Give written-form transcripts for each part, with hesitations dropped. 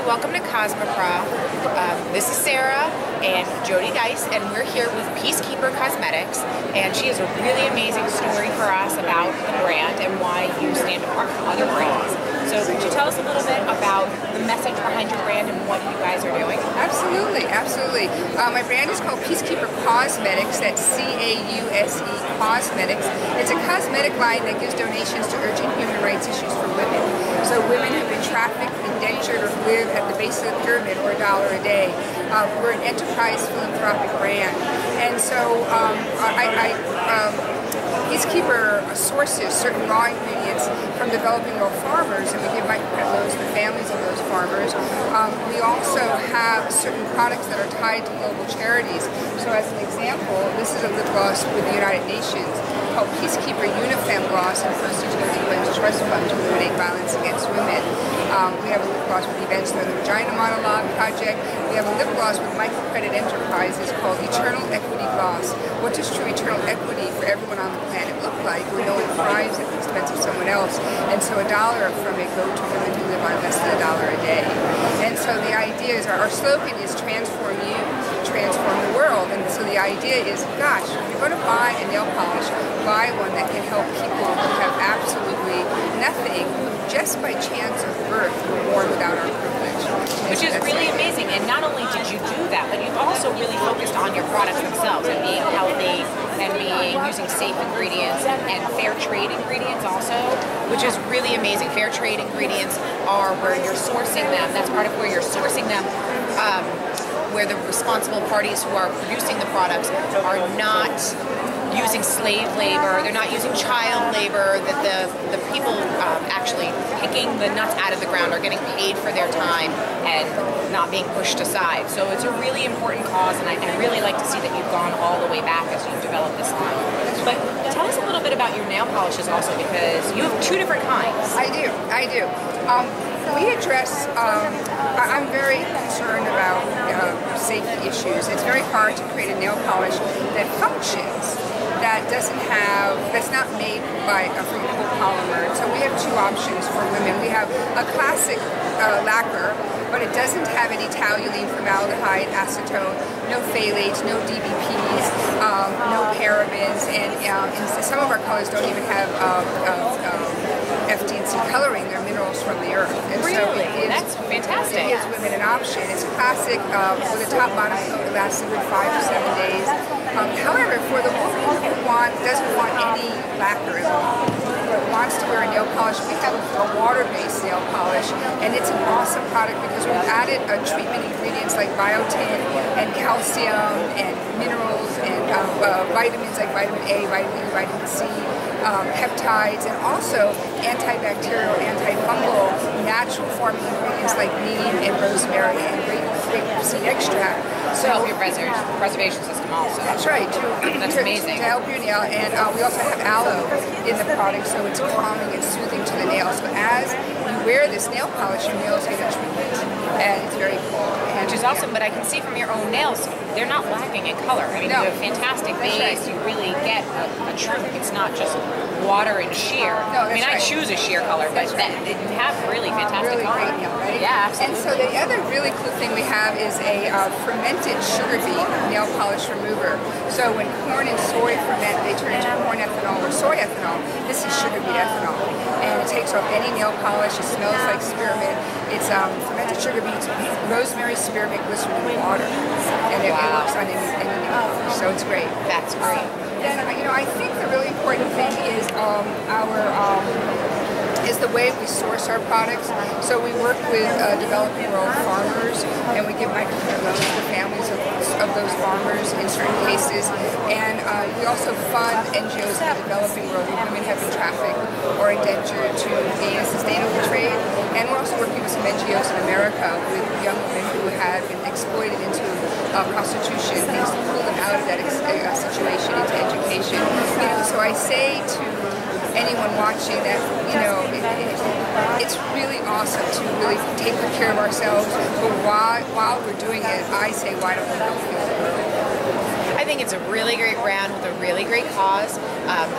welcome to Cosmetics. This is Sarah and Jody Dice, and we're here with Peacekeeper Cause-Metics, and she has a really amazing story for us about the brand and why you stand apart from other brands. So could you tell us a little bit about the message behind your brand and what you guys are doing? Absolutely, absolutely. My brand is called Peacekeeper Cause-Metics. That's C-A-U-S-E, Cause-Metics. It's a cosmetic line that gives donations to urgent human rights issues for women. So women who've been trafficked, indentured, or live at the base of the pyramid or $1 a day. We're an enterprise philanthropic brand. And so Peacekeeper sources certain raw ingredients from developing world farmers, and we give microcredit loans to the families of those farmers. We also have certain products that are tied to global charities. So as an example, this is a lip gloss with the United Nations called Peacekeeper Unifem Gloss, and proceeds go to the UN's Trust Fund to eliminate violence against women. We have a lip gloss with Events for the Vagina Monologue Project. We have a lip gloss with microcredit enterprises called Eternal Equity Gloss. What does true eternal equity for everyone on the planet look like when no one thrives at the expense of someone else? And so $1 from it go to women who live on less than $1 a day. And so the idea is, our slogan is transform you, transform the world. And so the idea is, gosh, if you're going to buy a nail polish, buy one that can help people who have absolutely nothing, who just by chance of birth were born without our privilege. Which is really amazing. And not only did you do that, but you've also really focused on your products themselves and being healthy and using safe ingredients and fair trade ingredients also, which is really amazing. Fair trade ingredients are where you're sourcing them. That's part of where you're sourcing them. Where the responsible parties who are producing the products are not using slave labor, they're not using child labor, that the people actually picking the nuts out of the ground are getting paid for their time and not being pushed aside. So it's a really important cause, and I really like to see that you've gone all the way back as you've developed this line. But tell us a little bit about your nail polishes also, because you have two different kinds. I do. We address, I'm very concerned about safety issues. It's very hard to create a nail polish that functions, that's not made from copolymer. So we have two options for women. We have a classic lacquer, but it doesn't have any toluene, formaldehyde, acetone, no phthalates, no DBPs, no parabens, and some of our colors don't even have FD&C coloring. They're minerals from the earth. And really? So that's fantastic. It gives women an option. It's a classic with a top bottom coat. It lasts a good 5 to 7 days. However, for the woman who doesn't want any lacquer at all, but wants to wear a nail polish, we have a water-based nail polish, and it's an awesome product because we've added treatment ingredients like biotin and calcium and minerals and vitamins like vitamin A, vitamin E, vitamin C, peptides, and also antibacterial, antifungal, natural forming ingredients like neem and rosemary and grapeseed extract. So help your preservation system also. That's right. That's amazing. To help your nail, and we also have aloe in the product, so it's calming and soothing to the nails. But as you wear this nail polish, your nails get a treatment, and it's very cool. Which is awesome, but I can see from your own nails, they're not lacking in color. I mean, No. you have fantastic base. You really get a true, it's not just water and sheer. No, I mean, I choose a sheer color, but you have really fantastic really color. great nail, right? Yeah, absolutely. And so the other really cool thing we have is a fermented sugar beet nail polish remover. So when corn and soy ferment, they turn into corn ethanol or soy ethanol. This is sugar beet ethanol. And it takes off any nail polish. It smells like spearmint. It's fermented sugar beets, rosemary, spearmint, glycerin, and water. And it works on any nail polish, so it's great. That's great. Then, I think the really important thing is is the way we source our products. So we work with developing world farmers, and we give microcredit loans to families of those farmers in certain cases. And we also fund NGOs in the developing world where women have been trafficked or indentured to gain a sustainable trade. And we're also working with some NGOs in America with young women who have been exploited into prostitution, things to pull them out of that situation into education. So I say to anyone watching that, it's really awesome to really take good care of ourselves, but while we're doing it, I say, why don't we go feel it? I think it's a really great brand with a really great cause.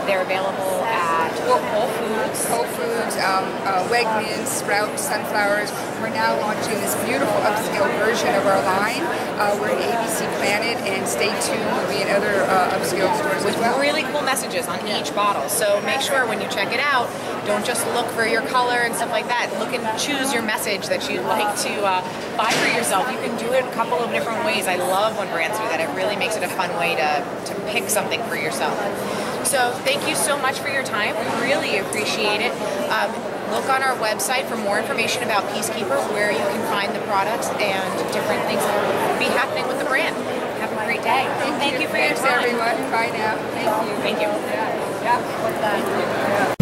They're available at Well, Whole Foods, Wegmans, Sprouts, Sunflowers. We're now launching this beautiful upscale version of our line. We're in ABC Planet, and stay tuned. We'll be in other upscale stores with as well. really cool messages on each bottle. So make sure when you check it out, don't just look for your color and stuff like that. Look and choose your message that you'd like to buy for yourself. You can do it a couple of different ways. I love when brands do that. It really makes it a fun way to pick something for yourself. So thank you so much for your time. We really appreciate it. Look on our website for more information about Peacekeeper, where you can find the products and different things that will be happening with the brand. Have a great day. Thank you for your time. Thanks, everyone. Bye now. Thank you. Thank you. Yeah.